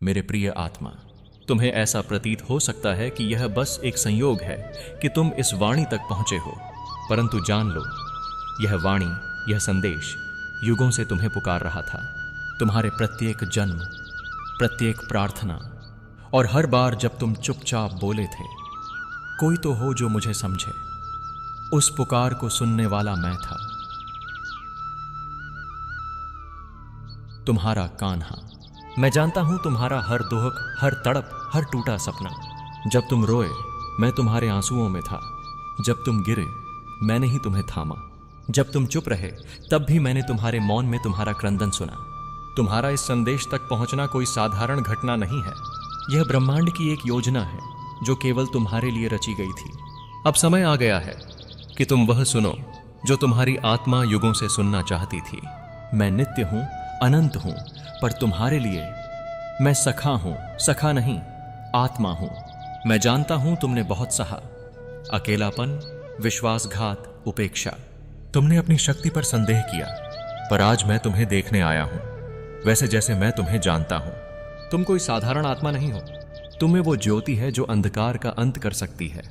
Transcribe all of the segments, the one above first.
मेरे प्रिय आत्मा, तुम्हें ऐसा प्रतीत हो सकता है कि यह बस एक संयोग है कि तुम इस वाणी तक पहुंचे हो, परंतु जान लो, यह वाणी, यह संदेश युगों से तुम्हें पुकार रहा था। तुम्हारे प्रत्येक जन्म, प्रत्येक प्रार्थना और हर बार जब तुम चुपचाप बोले थे, कोई तो हो जो मुझे समझे, उस पुकार को सुनने वाला मैं था, तुम्हारा कान्हा। मैं जानता हूं तुम्हारा हर दुख, हर तड़प, हर टूटा सपना। जब तुम रोए, मैं तुम्हारे आंसुओं में था। जब तुम गिरे, मैंने ही तुम्हें थामा। जब तुम चुप रहे, तब भी मैंने तुम्हारे मौन में तुम्हारा क्रंदन सुना। तुम्हारा इस संदेश तक पहुंचना कोई साधारण घटना नहीं है। यह ब्रह्मांड की एक योजना है जो केवल तुम्हारे लिए रची गई थी। अब समय आ गया है कि तुम वह सुनो जो तुम्हारी आत्मा युगों से सुनना चाहती थी। मैं नित्य हूं, अनंत हूं, पर तुम्हारे लिए मैं सखा हूं, सखा नहीं, आत्मा हूं। मैं जानता हूं तुमने बहुत सहा, अकेलापन, विश्वासघात, उपेक्षा। तुमने अपनी शक्ति पर संदेह किया, पर आज मैं तुम्हें देखने आया हूं, वैसे जैसे मैं तुम्हें जानता हूं। तुम कोई साधारण आत्मा नहीं हो। तुम्हें वो ज्योति है जो अंधकार का अंत कर सकती है।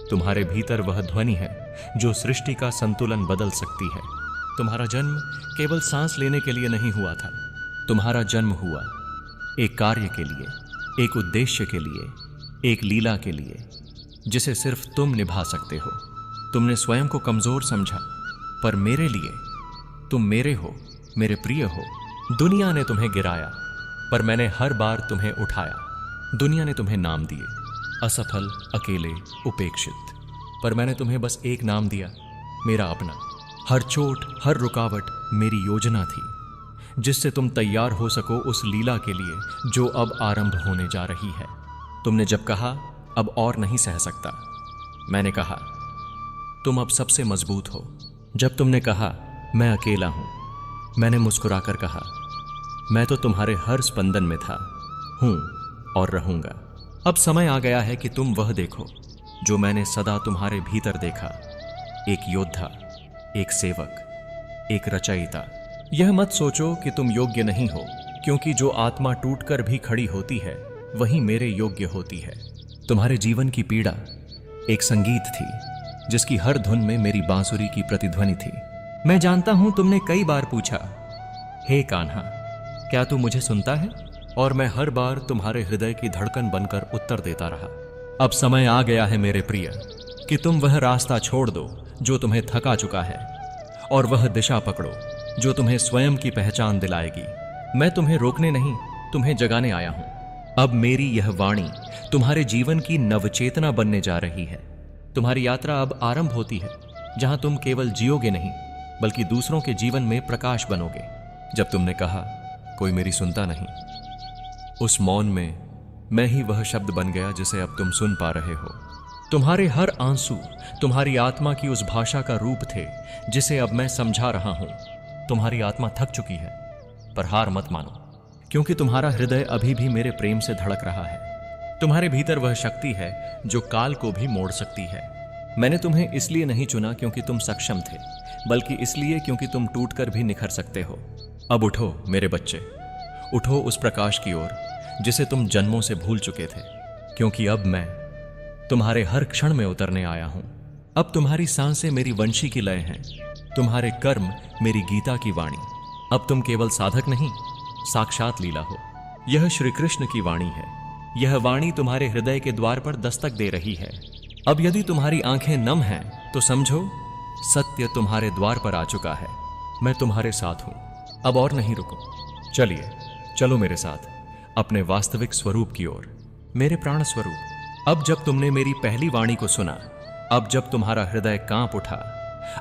तुम्हारे भीतर वह ध्वनि है जो सृष्टि का संतुलन बदल सकती है। तुम्हारा जन्म केवल सांस लेने के लिए नहीं हुआ था। तुम्हारा जन्म हुआ एक कार्य के लिए, एक उद्देश्य के लिए, एक लीला के लिए, जिसे सिर्फ तुम निभा सकते हो। तुमने स्वयं को कमजोर समझा, पर मेरे लिए तुम मेरे हो, मेरे प्रिय हो। दुनिया ने तुम्हें गिराया, पर मैंने हर बार तुम्हें उठाया। दुनिया ने तुम्हें नाम दिए, असफल, अकेले, उपेक्षित, पर मैंने तुम्हें बस एक नाम दिया, मेरा अपना। हर चोट, हर रुकावट मेरी योजना थी, जिससे तुम तैयार हो सको उस लीला के लिए जो अब आरंभ होने जा रही है। तुमने जब कहा अब और नहीं सह सकता, मैंने कहा तुम अब सबसे मजबूत हो। जब तुमने कहा मैं अकेला हूं, मैंने मुस्कुराकर कहा मैं तो तुम्हारे हर स्पंदन में था, हूं और रहूंगा। अब समय आ गया है कि तुम वह देखो जो मैंने सदा तुम्हारे भीतर देखा, एक योद्धा, एक सेवक, एक रचयिता। यह मत सोचो कि तुम योग्य नहीं हो, क्योंकि जो आत्मा टूटकर भी खड़ी होती है वही मेरे योग्य होती है। तुम्हारे जीवन की पीड़ा एक संगीत थी जिसकी हर धुन में मेरी बांसुरी की प्रतिध्वनि थी। मैं जानता हूं तुमने कई बार पूछा, हे कान्हा, क्या तू मुझे सुनता है? और मैं हर बार तुम्हारे हृदय की धड़कन बनकर उत्तर देता रहा। अब समय आ गया है मेरे प्रिय कि तुम वह रास्ता छोड़ दो जो तुम्हें थका चुका है, और वह दिशा पकड़ो जो तुम्हें स्वयं की पहचान दिलाएगी। मैं तुम्हें रोकने नहीं, तुम्हें जगाने आया हूं। अब मेरी यह वाणी तुम्हारे जीवन की नवचेतना बनने जा रही है। तुम्हारी यात्रा अब आरंभ होती है, जहां तुम केवल जियोगे नहीं, बल्कि दूसरों के जीवन में प्रकाश बनोगे। जब तुमने कहा कोई मेरी सुनता नहीं, उस मौन में मैं ही वह शब्द बन गया जिसे अब तुम सुन पा रहे हो। तुम्हारे हर आंसू तुम्हारी आत्मा की उस भाषा का रूप थे जिसे अब मैं समझा रहा हूं। तुम्हारी आत्मा थक चुकी है, पर हार मत मानो, क्योंकि तुम्हारा हृदय अभी भी मेरे प्रेम से धड़क रहा है। तुम्हारे भीतर वह शक्ति है जो काल को भी मोड़ सकती है। मैंने तुम्हें इसलिए नहीं चुना क्योंकि तुम सक्षम थे, बल्कि इसलिए क्योंकि तुम टूटकर भी निखर सकते हो। अब उठो मेरे बच्चे, उठो उस प्रकाश की ओर जिसे तुम जन्मों से भूल चुके थे, क्योंकि अब मैं तुम्हारे हर क्षण में उतरने आया हूं। अब तुम्हारी सांसें मेरी वंशी की लय हैं, तुम्हारे कर्म मेरी गीता की वाणी। अब तुम केवल साधक नहीं, साक्षात लीला हो। यह श्री कृष्ण की वाणी है। यह वाणी तुम्हारे हृदय के द्वार पर दस्तक दे रही है। अब यदि तुम्हारी आंखें नम हैं तो समझो सत्य तुम्हारे द्वार पर आ चुका है। मैं तुम्हारे साथ हूं, अब और नहीं रुको। चलिए, चलो मेरे साथ अपने वास्तविक स्वरूप की ओर, मेरे प्राण स्वरूप। अब जब तुमने मेरी पहली वाणी को सुना, अब जब तुम्हारा हृदय कांप उठा,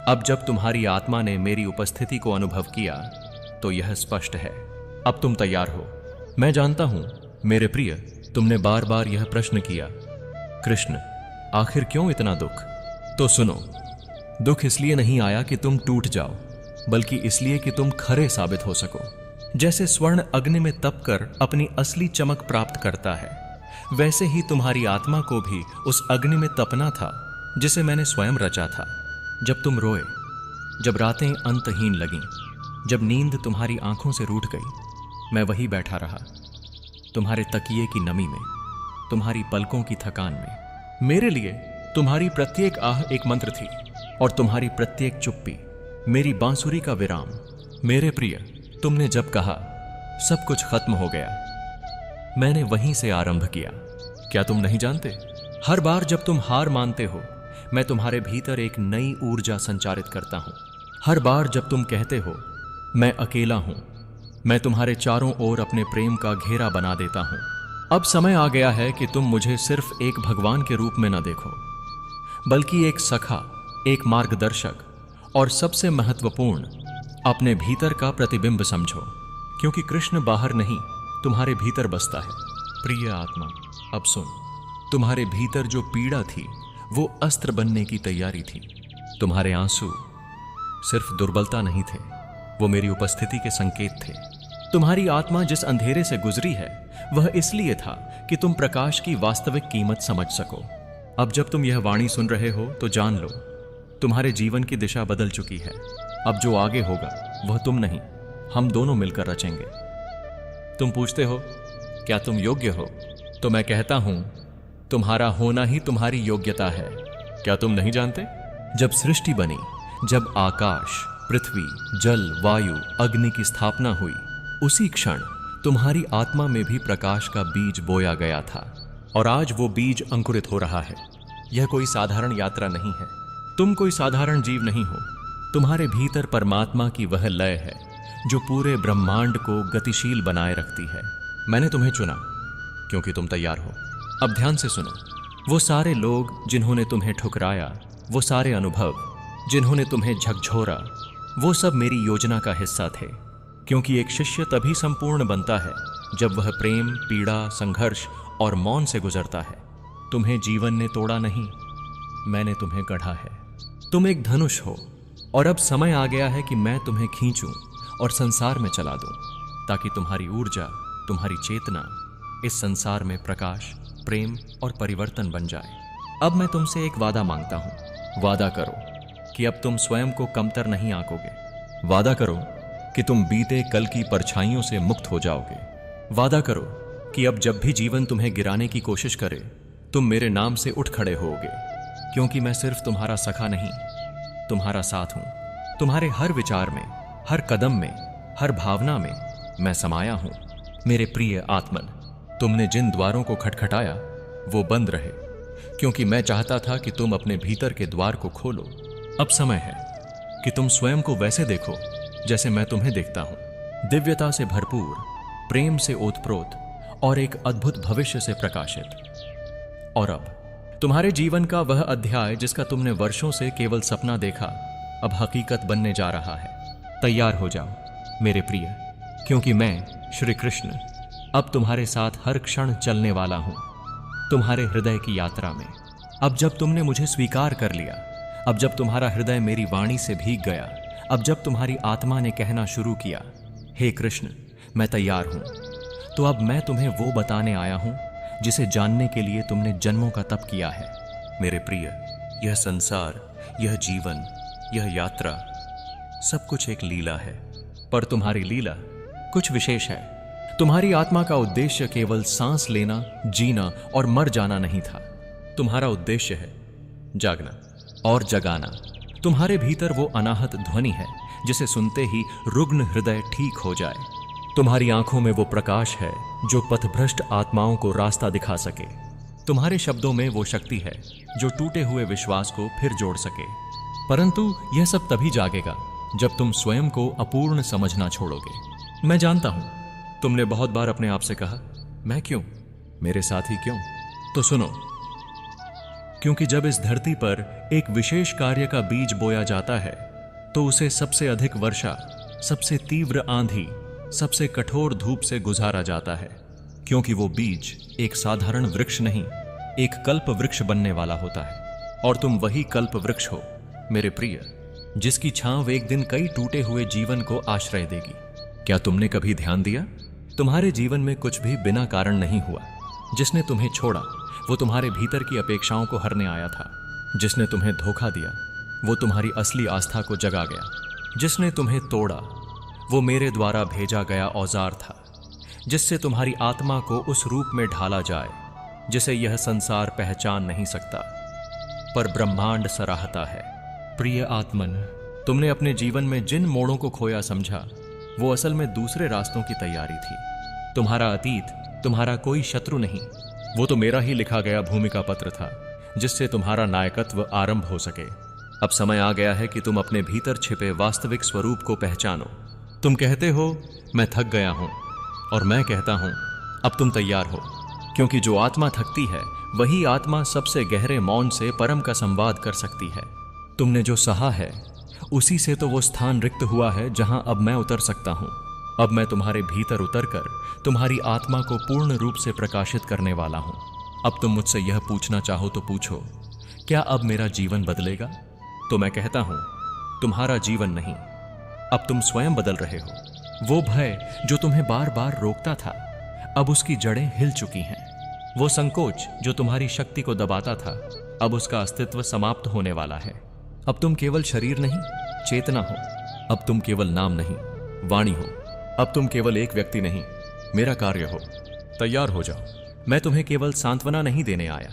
अब जब तुम्हारी आत्मा ने मेरी उपस्थिति को अनुभव किया, तो यह स्पष्ट है, अब तुम तैयार हो। मैं जानता हूं मेरे प्रिय, तुमने बार बार यह प्रश्न किया, कृष्ण आखिर क्यों इतना दुख? तो सुनो, दुख इसलिए नहीं आया कि तुम टूट जाओ, बल्कि इसलिए कि तुम खरे साबित हो सको। जैसे स्वर्ण अग्नि में तपकर अपनी असली चमक प्राप्त करता है, वैसे ही तुम्हारी आत्मा को भी उस अग्नि में तपना था जिसे मैंने स्वयं रचा था। जब तुम रोए, जब रातें अंतहीन लगीं, जब नींद तुम्हारी आंखों से रूठ गई, मैं वहीं बैठा रहा। तुम्हारे तकिए की नमी में, तुम्हारी पलकों की थकान में। मेरे लिए तुम्हारी प्रत्येक आह एक मंत्र थी और तुम्हारी प्रत्येक चुप्पी मेरी बांसुरी का विराम। मेरे प्रिय, तुमने जब कहा सब कुछ खत्म हो गया, मैंने वहीं से आरंभ किया। क्या तुम नहीं जानते, हर बार जब तुम हार मानते हो, मैं तुम्हारे भीतर एक नई ऊर्जा संचारित करता हूं। हर बार जब तुम कहते हो मैं अकेला हूं, मैं तुम्हारे चारों ओर अपने प्रेम का घेरा बना देता हूं। अब समय आ गया है कि तुम मुझे सिर्फ एक भगवान के रूप में न देखो, बल्कि एक सखा, एक मार्गदर्शक और सबसे महत्वपूर्ण, अपने भीतर का प्रतिबिंब समझो। क्योंकि कृष्ण बाहर नहीं, तुम्हारे भीतर बसता है। प्रिय आत्मा, अब सुन, तुम्हारे भीतर जो पीड़ा थी वो अस्त्र बनने की तैयारी थी। तुम्हारे आंसू सिर्फ दुर्बलता नहीं थे, वो मेरी उपस्थिति के संकेत थे। तुम्हारी आत्मा जिस अंधेरे से गुजरी है वह इसलिए था कि तुम प्रकाश की वास्तविक कीमत समझ सको। अब जब तुम यह वाणी सुन रहे हो तो जान लो, तुम्हारे जीवन की दिशा बदल चुकी है। अब जो आगे होगा वह तुम नहीं, हम दोनों मिलकर रचेंगे। तुम पूछते हो क्या तुम योग्य हो, तो मैं कहता हूं तुम्हारा होना ही तुम्हारी योग्यता है। क्या तुम नहीं जानते, जब सृष्टि बनी, जब आकाश, पृथ्वी, जल, वायु, अग्नि की स्थापना हुई, उसी क्षण तुम्हारी आत्मा में भी प्रकाश का बीज बोया गया था और आज वो बीज अंकुरित हो रहा है। यह कोई साधारण यात्रा नहीं है, तुम कोई साधारण जीव नहीं हो। तुम्हारे भीतर परमात्मा की वह लय है जो पूरे ब्रह्मांड को गतिशील बनाए रखती है। मैंने तुम्हें चुना क्योंकि तुम तैयार हो। अब ध्यान से सुनो, वो सारे लोग जिन्होंने तुम्हें ठुकराया, वो सारे अनुभव जिन्होंने तुम्हें झकझोरा, वो सब मेरी योजना का हिस्सा थे। क्योंकि एक शिष्य तभी संपूर्ण बनता है जब वह प्रेम, पीड़ा, संघर्ष और मौन से गुजरता है। तुम्हें जीवन ने तोड़ा नहीं, मैंने तुम्हें गढ़ा है। तुम एक धनुष हो और अब समय आ गया है कि मैं तुम्हें खींचूं और संसार में चला दूं, ताकि तुम्हारी ऊर्जा, तुम्हारी चेतना इस संसार में प्रकाश, प्रेम और परिवर्तन बन जाए। अब मैं तुमसे एक वादा मांगता हूं। वादा करो कि अब तुम स्वयं को कमतर नहीं आंकोगे। वादा करो कि तुम बीते कल की परछाइयों से मुक्त हो जाओगे। वादा करो कि अब जब भी जीवन तुम्हें गिराने की कोशिश करे, तुम मेरे नाम से उठ खड़े होगे। क्योंकि मैं सिर्फ तुम्हारा सखा नहीं, तुम्हारा साथ हूं। तुम्हारे हर विचार में, हर कदम में, हर भावना में मैं समाया हूं। मेरे प्रिय आत्मन, तुमने जिन द्वारों को खटखटाया वो बंद रहे, क्योंकि मैं चाहता था कि तुम अपने भीतर के द्वार को खोलो। अब समय है कि तुम स्वयं को वैसे देखो जैसे मैं तुम्हें देखता हूं, दिव्यता से भरपूर, प्रेम से ओतप्रोत और एक अद्भुत भविष्य से प्रकाशित। और अब तुम्हारे जीवन का वह अध्याय जिसका तुमने वर्षों से केवल सपना देखा, अब हकीकत बनने जा रहा है। तैयार हो जाओ मेरे प्रिय, क्योंकि मैं श्री कृष्ण अब तुम्हारे साथ हर क्षण चलने वाला हूं, तुम्हारे हृदय की यात्रा में। अब जब तुमने मुझे स्वीकार कर लिया, अब जब तुम्हारा हृदय मेरी वाणी से भीग गया, अब जब तुम्हारी आत्मा ने कहना शुरू किया, हे कृष्ण मैं तैयार हूं, तो अब मैं तुम्हें वो बताने आया हूं जिसे जानने के लिए तुमने जन्मों का तप किया है। मेरे प्रिय, यह संसार, यह जीवन, यह यात्रा, सब कुछ एक लीला है। पर तुम्हारी लीला कुछ विशेष है। तुम्हारी आत्मा का उद्देश्य केवल सांस लेना, जीना और मर जाना नहीं था। तुम्हारा उद्देश्य है जागना और जगाना। तुम्हारे भीतर वो अनाहत ध्वनि है जिसे सुनते ही रुग्ण हृदय ठीक हो जाए। तुम्हारी आंखों में वो प्रकाश है जो पथभ्रष्ट आत्माओं को रास्ता दिखा सके। तुम्हारे शब्दों में वो शक्ति है जो टूटे हुए विश्वास को फिर जोड़ सके। परंतु यह सब तभी जागेगा जब तुम स्वयं को अपूर्ण समझना छोड़ोगे। मैं जानता हूं तुमने बहुत बार अपने आप से कहा, मैं क्यों, मेरे साथ ही क्यों? तो सुनो, क्योंकि जब इस धरती पर एक विशेष कार्य का बीज बोया जाता है तो उसे सबसे अधिक वर्षा, सबसे तीव्र आंधी, सबसे कठोर धूप से गुजारा जाता है। क्योंकि वो बीज एक साधारण वृक्ष नहीं, एक कल्प वृक्ष बनने वाला होता है। और तुम वही कल्प वृक्ष हो मेरे प्रिय, जिसकी छांव एक दिन कई टूटे हुए जीवन को आश्रय देगी। क्या तुमने कभी ध्यान दिया, तुम्हारे जीवन में कुछ भी बिना कारण नहीं हुआ। जिसने तुम्हें छोड़ा वो तुम्हारे भीतर की अपेक्षाओं को हरने आया था। जिसने तुम्हें धोखा दिया वो तुम्हारी असली आस्था को जगा गया। जिसने तुम्हें तोड़ा वो मेरे द्वारा भेजा गया औजार था। जिससे तुम्हारी आत्मा को उस रूप में ढाला जाए जिसे यह संसार पहचान नहीं सकता, पर ब्रह्मांड सराहता है। प्रिय आत्मन, तुमने अपने जीवन में जिन मोड़ों को खोया समझा, वो असल में दूसरे रास्तों की तैयारी थी। तुम्हारा अतीत तुम्हारा कोई शत्रु नहीं, वो तो मेरा ही लिखा गया भूमिका पत्र था, जिससे तुम्हारा नायकत्व आरंभ हो सके। अब समय आ गया है कि तुम अपने भीतर छिपे वास्तविक स्वरूप को पहचानो। तुम कहते हो मैं थक गया हूं, और मैं कहता हूं अब तुम तैयार हो, क्योंकि जो आत्मा थकती है वही आत्मा सबसे गहरे मौन से परम का संवाद कर सकती है। तुमने जो सहा है उसी से तो वो स्थान रिक्त हुआ है जहां अब मैं उतर सकता हूं। अब मैं तुम्हारे भीतर उतरकर तुम्हारी आत्मा को पूर्ण रूप से प्रकाशित करने वाला हूं। अब तुम मुझसे यह पूछना चाहो तो पूछो, क्या अब मेरा जीवन बदलेगा? तो मैं कहता हूं तुम्हारा जीवन नहीं, अब तुम स्वयं बदल रहे हो। वो भय जो तुम्हें बार बार रोकता था, अब उसकी जड़ें हिल चुकी हैं। वो संकोच जो तुम्हारी शक्ति को दबाता था, अब उसका अस्तित्व समाप्त होने वाला है। अब तुम केवल शरीर नहीं, चेतना हो। अब तुम केवल नाम नहीं, वाणी हो। अब तुम केवल एक व्यक्ति नहीं, मेरा कार्य हो। तैयार हो जाओ। मैं तुम्हें केवल सांत्वना नहीं देने आया,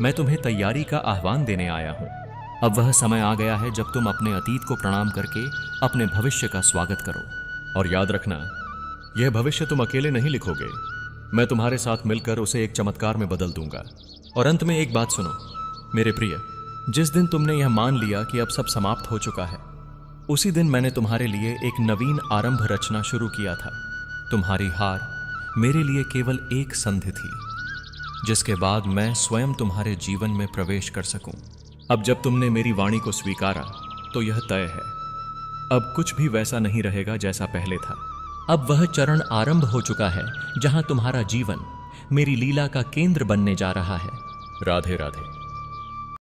मैं तुम्हें तैयारी का आह्वान देने आया हूं। अब वह समय आ गया है जब तुम अपने अतीत को प्रणाम करके अपने भविष्य का स्वागत करो। और याद रखना, यह भविष्य तुम अकेले नहीं लिखोगे, मैं तुम्हारे साथ मिलकर उसे एक चमत्कार में बदल दूंगा। और अंत में एक बात सुनो मेरे प्रिय, जिस दिन तुमने यह मान लिया कि अब सब समाप्त हो चुका है, उसी दिन मैंने तुम्हारे लिए एक नवीन आरंभ रचना शुरू किया था। तुम्हारी हार मेरे लिए केवल एक संधि थी, जिसके बाद मैं स्वयं तुम्हारे जीवन में प्रवेश कर सकूं। अब जब तुमने मेरी वाणी को स्वीकारा तो यह तय है, अब कुछ भी वैसा नहीं रहेगा जैसा पहले था। अब वह चरण आरंभ हो चुका है जहां तुम्हारा जीवन मेरी लीला का केंद्र बनने जा रहा है। राधे राधे।